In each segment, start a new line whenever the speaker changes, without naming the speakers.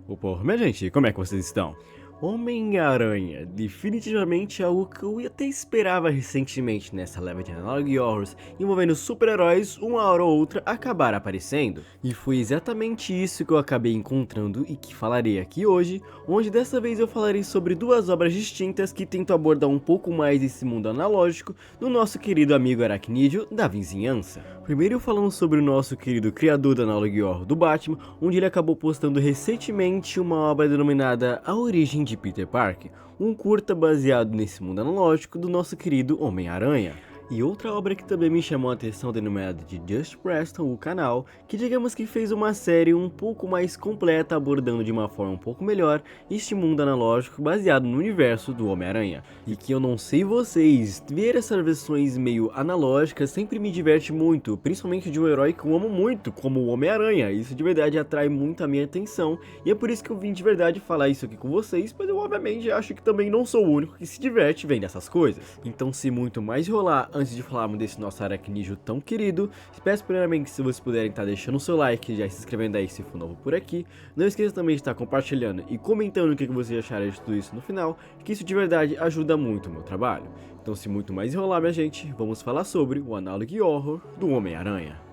Opa, minha gente, como é que vocês estão? Homem-Aranha, definitivamente algo que eu até esperava recentemente nessa leva de Analog Horrors envolvendo super-heróis, uma hora ou outra acabar aparecendo. E foi exatamente isso que eu acabei encontrando e que falarei aqui hoje, onde dessa vez eu falarei sobre duas obras distintas que tentam abordar um pouco mais esse mundo analógico do nosso querido amigo aracnídeo da vizinhança. Primeiro falando sobre o nosso querido criador da Analog Horror do Batman, onde ele acabou postando recentemente uma obra denominada A Origem de Peter Parker, um curta baseado nesse mundo analógico do nosso querido Homem-Aranha. E outra obra que também me chamou a atenção denominada de Just Preston, o canal, que digamos que fez uma série um pouco mais completa abordando de uma forma um pouco melhor este mundo analógico baseado no universo do Homem-Aranha. E que eu não sei vocês, ver essas versões meio analógicas sempre me diverte muito, principalmente de um herói que eu amo muito, como o Homem-Aranha. Isso de verdade atrai muito a minha atenção e é por isso que eu vim de verdade falar isso aqui com vocês, pois eu obviamente acho que também não sou o único que se diverte vendo essas coisas. Então, sem muito mais enrolar, antes de falarmos desse nosso aracnídeo tão querido, peço primeiramente que se vocês puderem estar deixando o seu like e já se inscrevendo aí se for novo por aqui, não esqueça também de estar compartilhando e comentando o que vocês acharam de tudo isso no final, que isso de verdade ajuda muito o meu trabalho. Então, sem muito mais enrolar, minha gente, vamos falar sobre o Analog Horror do Homem-Aranha.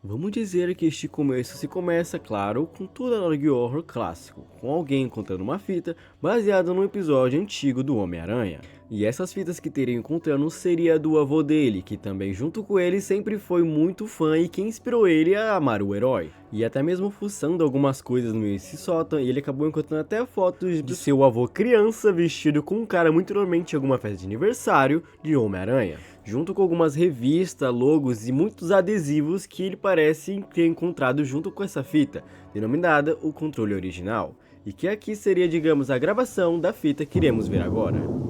Vamos dizer que este começo se começa, claro, com todo Analog Horror clássico, com alguém encontrando uma fita baseada num episódio antigo do Homem-Aranha. E essas fitas que teriam encontrando seria do avô dele, que também junto com ele sempre foi muito fã e que inspirou ele a amar o herói. E até mesmo fuçando algumas coisas no meio desse sótão, ele acabou encontrando até fotos de seu avô criança vestido com um cara muito normalmente em alguma festa de aniversário de Homem-Aranha, junto com algumas revistas, logos e muitos adesivos que ele parece ter encontrado junto com essa fita, denominada o controle original, e que aqui seria, digamos, a gravação da fita que iremos ver agora.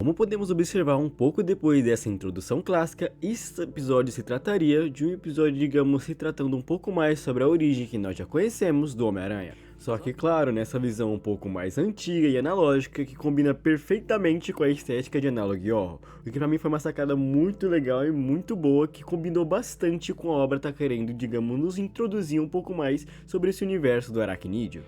Como podemos observar um pouco depois dessa introdução clássica, esse episódio se trataria de um episódio, digamos, se tratando um pouco mais sobre a origem que nós já conhecemos do Homem-Aranha. Só que, claro, nessa visão um pouco mais antiga e analógica, que combina perfeitamente com a estética de Analog Horror, o que pra mim foi uma sacada muito legal e muito boa, que combinou bastante com a obra tá querendo, digamos, nos introduzir um pouco mais sobre esse universo do aracnídeo.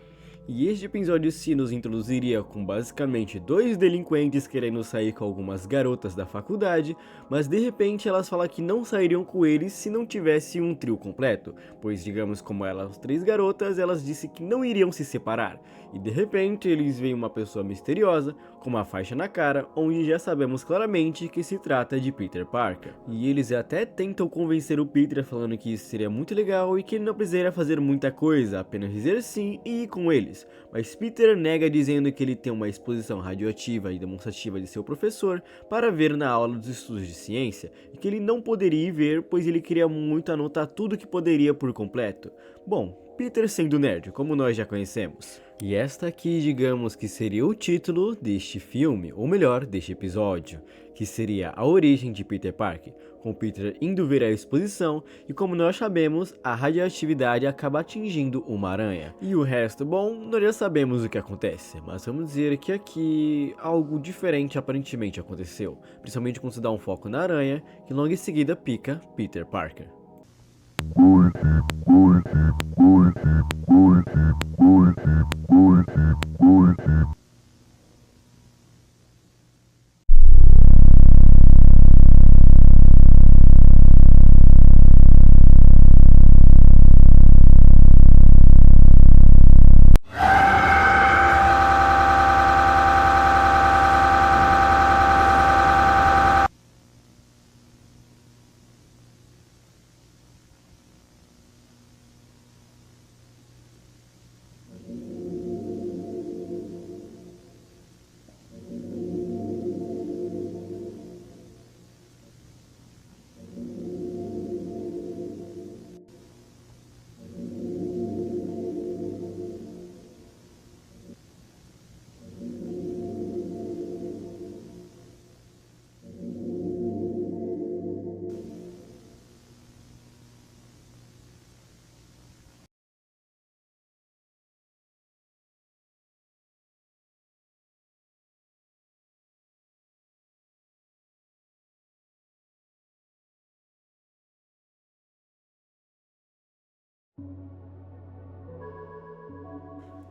E este episódio se nos introduziria com basicamente dois delinquentes querendo sair com algumas garotas da faculdade, mas de repente elas falam que não sairiam com eles se não tivesse um trio completo, pois digamos como elas três garotas, elas disseram que não iriam se separar, e de repente eles veem uma pessoa misteriosa com uma faixa na cara, onde já sabemos claramente que se trata de Peter Parker. E eles até tentam convencer o Peter falando que isso seria muito legal e que ele não precisaria fazer muita coisa, apenas dizer sim e ir com eles. Mas Peter nega dizendo que ele tem uma exposição radioativa e demonstrativa de seu professor para ver na aula dos estudos de ciência e que ele não poderia ir ver pois ele queria muito anotar tudo que poderia por completo. Bom, Peter sendo nerd, como nós já conhecemos. E esta aqui, digamos que seria o título deste filme, ou melhor, deste episódio, que seria a origem de Peter Parker, com Peter indo ver a exposição e, como nós sabemos, a radioatividade acaba atingindo uma aranha. E o resto, bom, nós já sabemos o que acontece, mas vamos dizer que aqui algo diferente aparentemente aconteceu, principalmente quando se dá um foco na aranha, que logo em seguida pica Peter Parker.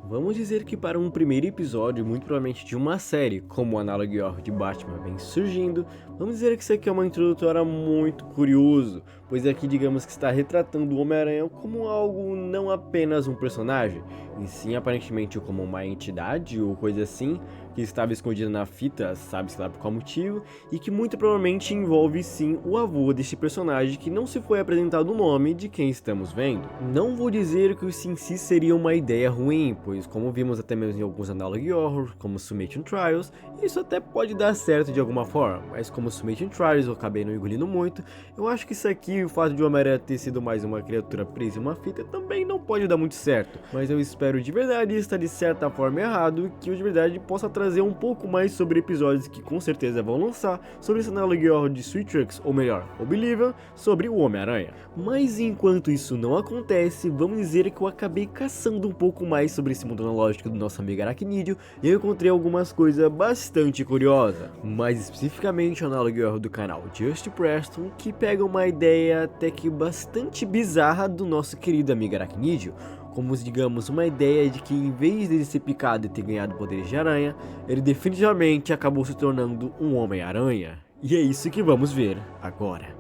Vamos dizer que para um primeiro episódio, muito provavelmente de uma série, como o Analog Horror de Batman vem surgindo, vamos dizer que isso aqui é uma introdutória muito curioso, pois aqui digamos que está retratando o Homem-Aranha como algo não apenas um personagem, e sim aparentemente como uma entidade ou coisa assim, que estava escondida na fita, sabe-se lá por qual motivo, e que muito provavelmente envolve sim o avô deste personagem que não se foi apresentado o nome de quem estamos vendo. Não vou dizer que isso em si seria uma ideia ruim, pois como vimos até mesmo em alguns Analog Horror, como Summation Trials, isso até pode dar certo de alguma forma, mas como Summation Trials eu acabei não engolindo muito, eu acho que isso aqui, o fato de o Homem-Aranha ter sido mais uma criatura presa em uma fita, também não pode dar muito certo, mas eu espero de verdade estar de certa forma errado, que eu de verdade possa trazer um pouco mais sobre episódios que com certeza vão lançar sobre esse Analog Horror de Sweet Trunks, ou melhor, Oblivion, sobre o Homem-Aranha. Mas enquanto isso não acontece, vamos dizer que eu acabei caçando um pouco mais sobre esse mundo analógico do nosso amigo Aracnídeo e eu encontrei algumas coisas bastante curiosas, mais especificamente o Analog Horror do canal Just Preston, que pega uma ideia até que bastante bizarra do nosso querido amigo Aracnídeo, como digamos uma ideia de que em vez dele ser picado e ter ganhado poderes de aranha, ele definitivamente acabou se tornando um Homem-Aranha. E é isso que vamos ver agora.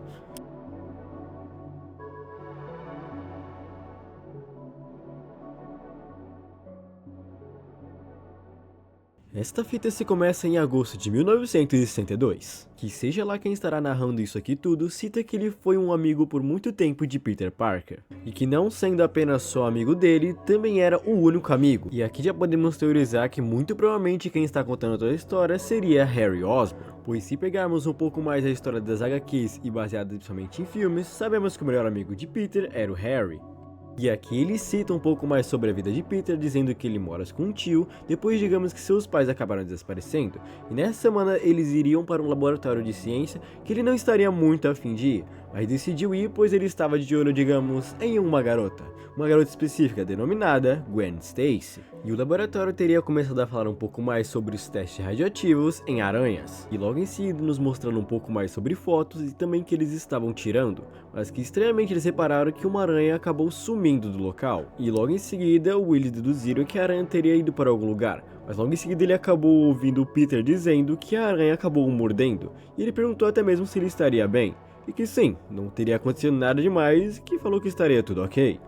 Esta fita se começa em agosto de 1962, que seja lá quem estará narrando isso aqui tudo, cita que ele foi um amigo por muito tempo de Peter Parker, e que não sendo apenas só amigo dele, também era o único amigo, e aqui já podemos teorizar que muito provavelmente quem está contando toda a história seria Harry Osborn, pois se pegarmos um pouco mais a história das HQs e baseada principalmente em filmes, sabemos que o melhor amigo de Peter era o Harry. E aqui ele cita um pouco mais sobre a vida de Peter, dizendo que ele mora com um tio, depois digamos que seus pais acabaram desaparecendo, e nessa semana eles iriam para um laboratório de ciência que ele não estaria muito a fim de ir, mas decidiu ir pois ele estava de olho, digamos, em uma garota específica denominada Gwen Stacy, e o laboratório teria começado a falar um pouco mais sobre os testes radioativos em aranhas, e logo em seguida nos mostrando um pouco mais sobre fotos e também que eles estavam tirando, mas que estranhamente eles repararam que uma aranha acabou sumindo do local, e logo em seguida o Willis deduziram que a aranha teria ido para algum lugar, mas logo em seguida ele acabou ouvindo o Peter dizendo que a aranha acabou o mordendo, e ele perguntou até mesmo se ele estaria bem, e que sim, não teria acontecido nada demais, e que falou que estaria tudo ok.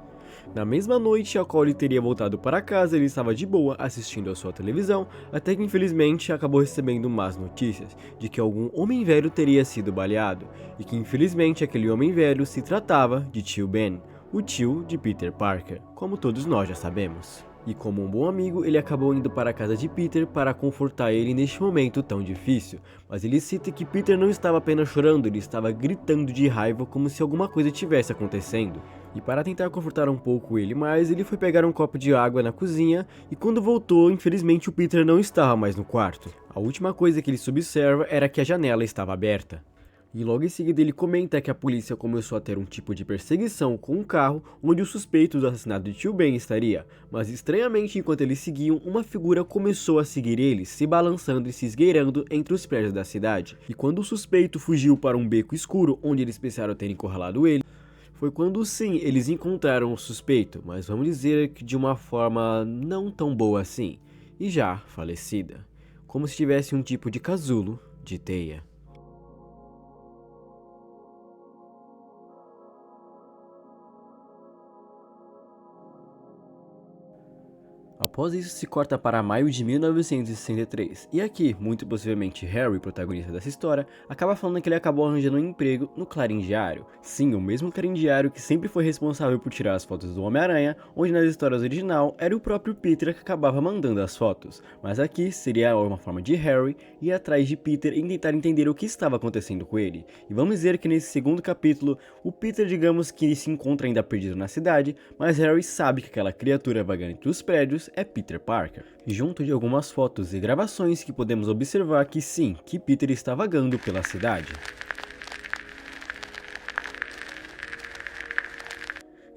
Na mesma noite, a qual ele teria voltado para casa, ele estava de boa assistindo a sua televisão, até que infelizmente acabou recebendo más notícias de que algum homem velho teria sido baleado, e que infelizmente aquele homem velho se tratava de Tio Ben, o tio de Peter Parker, como todos nós já sabemos. E como um bom amigo, ele acabou indo para a casa de Peter para confortar ele neste momento tão difícil, mas ele cita que Peter não estava apenas chorando, ele estava gritando de raiva como se alguma coisa tivesse acontecendo. E para tentar confortar um pouco ele mais, ele foi pegar um copo de água na cozinha e quando voltou, infelizmente o Peter não estava mais no quarto. A última coisa que ele se observa era que a janela estava aberta. E logo em seguida ele comenta que a polícia começou a ter um tipo de perseguição com um carro onde o suspeito do assassinato de Tio Ben estaria, mas estranhamente enquanto eles seguiam, uma figura começou a seguir eles, se balançando e se esgueirando entre os prédios da cidade. E quando o suspeito fugiu para um beco escuro onde eles pensaram ter encurralado ele, foi quando sim, eles encontraram o suspeito, mas vamos dizer que de uma forma não tão boa assim, e já falecida, como se tivesse um tipo de casulo de teia. Após isso, se corta para maio de 1963, e aqui, muito possivelmente Harry, protagonista dessa história, acaba falando que ele acabou arranjando um emprego no Clarim Diário. Sim, o mesmo Clarim Diário que sempre foi responsável por tirar as fotos do Homem-Aranha, onde nas histórias original era o próprio Peter que acabava mandando as fotos, mas aqui seria uma forma de Harry ir atrás de Peter e tentar entender o que estava acontecendo com ele. E vamos dizer que nesse segundo capítulo, o Peter digamos que se encontra ainda perdido na cidade, mas Harry sabe que aquela criatura vagando entre os prédios é Peter Parker, junto de algumas fotos e gravações que podemos observar que sim, que Peter está vagando pela cidade.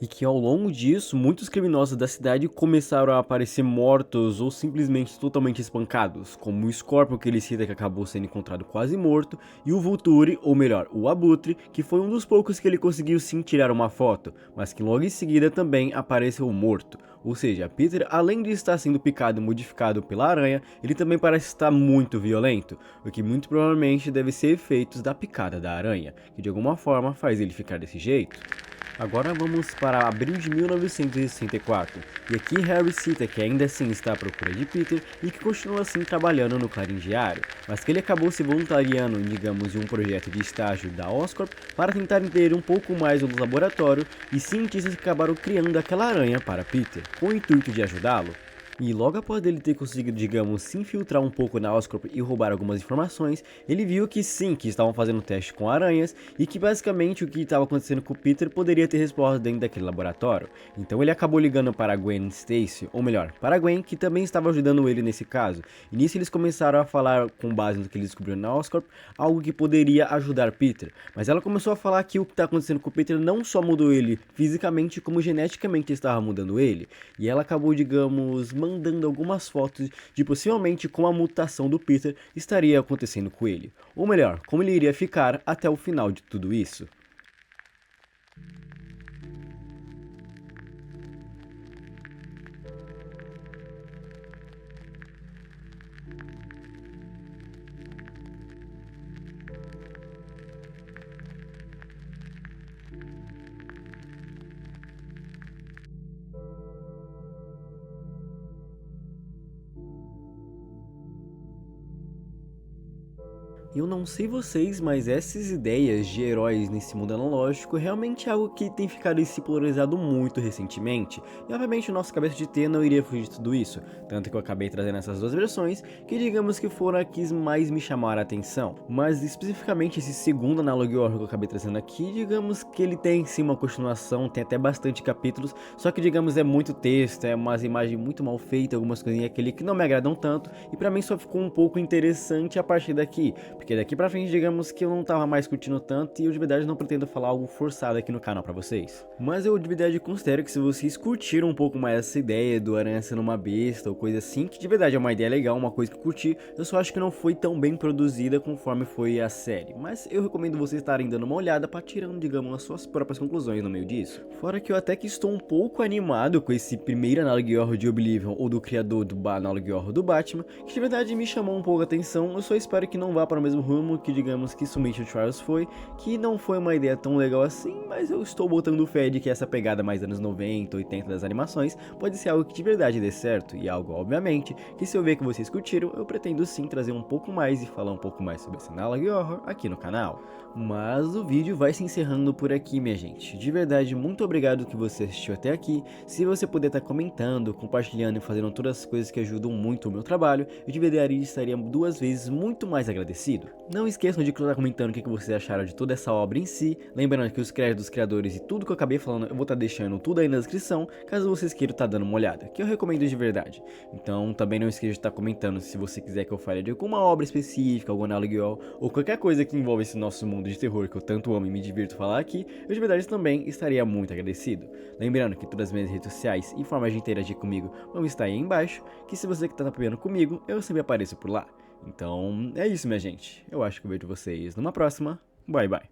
E que ao longo disso, muitos criminosos da cidade começaram a aparecer mortos ou simplesmente totalmente espancados, como o Scorpion que ele cita que acabou sendo encontrado quase morto, e o Vulture, ou melhor, o Abutre, que foi um dos poucos que ele conseguiu sim tirar uma foto, mas que logo em seguida também apareceu morto. Ou seja, Peter, além de estar sendo picado e modificado pela aranha, ele também parece estar muito violento, o que muito provavelmente deve ser efeitos da picada da aranha, que de alguma forma faz ele ficar desse jeito. Agora vamos para abril de 1964, e aqui Harry cita que ainda assim está à procura de Peter e que continua assim trabalhando no Clarim Diário, mas que ele acabou se voluntariando, digamos, em um projeto de estágio da Oscorp para tentar entender um pouco mais do laboratório e cientistas que acabaram criando aquela aranha para Peter, com o intuito de ajudá-lo. E logo após ele ter conseguido, digamos, se infiltrar um pouco na Oscorp e roubar algumas informações, ele viu que sim, que estavam fazendo teste com aranhas e que basicamente o que estava acontecendo com o Peter poderia ter resposta dentro daquele laboratório. Então ele acabou ligando para a Gwen Stacy, ou melhor, para a Gwen, que também estava ajudando ele nesse caso. E nisso eles começaram a falar, com base no que eles descobriram na Oscorp, algo que poderia ajudar Peter. Mas ela começou a falar que o que está acontecendo com o Peter não só mudou ele fisicamente, como geneticamente estava mudando ele. E ela acabou, digamos, mandando algumas fotos de possivelmente como a mutação do Peter estaria acontecendo com ele. Ou melhor, como ele iria ficar até o final de tudo isso. Eu não sei vocês, mas essas ideias de heróis nesse mundo analógico realmente é algo que tem ficado se polarizado muito recentemente. E obviamente o nosso cabeça de T não iria fugir de tudo isso, tanto que eu acabei trazendo essas duas versões, que digamos que foram as que mais me chamaram a atenção. Mas especificamente esse segundo Analogue Horror que eu acabei trazendo aqui, digamos que ele tem sim uma continuação, tem até bastante capítulos, só que digamos é muito texto, é umas imagens muito mal feitas, algumas coisinhas aquele que não me agradam tanto, e pra mim só ficou um pouco interessante a partir daqui. Porque daqui pra frente, digamos que eu não tava mais curtindo tanto e eu de verdade não pretendo falar algo forçado aqui no canal pra vocês. Mas eu de verdade considero que se vocês curtiram um pouco mais essa ideia do Aranha sendo uma besta ou coisa assim, que de verdade é uma ideia legal, uma coisa que eu curti, eu só acho que não foi tão bem produzida conforme foi a série. Mas eu recomendo vocês estarem dando uma olhada pra tirando, digamos, as suas próprias conclusões no meio disso. Fora que eu até que estou um pouco animado com esse primeiro Analogue Horror de Oblivion ou do criador do Analogue Horror do Batman, que de verdade me chamou um pouco a atenção. Eu só espero que não vá para o mesmo rumo que digamos que Summation Trials foi, que não foi uma ideia tão legal assim, mas eu estou botando fé de que essa pegada mais anos 90, 80 das animações pode ser algo que de verdade dê certo, e algo obviamente que se eu ver que vocês curtiram, eu pretendo sim trazer um pouco mais e falar um pouco mais sobre esse Analogue Horror aqui no canal. Mas o vídeo vai se encerrando por aqui, minha gente. De verdade, muito obrigado que você assistiu até aqui. Se você puder estar comentando, compartilhando e fazendo todas as coisas que ajudam muito o meu trabalho, eu de verdade estaria 2 vezes muito mais agradecido. assistido. Não esqueçam de estar comentando o que vocês acharam de toda essa obra em si, lembrando que os créditos dos criadores e tudo que eu acabei falando eu vou estar deixando tudo aí na descrição, caso vocês queiram estar dando uma olhada, que eu recomendo de verdade. Então também não esqueça de estar comentando se você quiser que eu fale de alguma obra específica, algum aluguel, ou qualquer coisa que envolva esse nosso mundo de terror que eu tanto amo e me divirto falar aqui, eu de verdade também estaria muito agradecido. Lembrando que todas as minhas redes sociais e formas de interagir comigo vão estar aí embaixo, que se você que está apoiando comigo, eu sempre apareço por lá. Então é isso, minha gente. Eu acho que eu vejo vocês numa próxima. Bye, bye.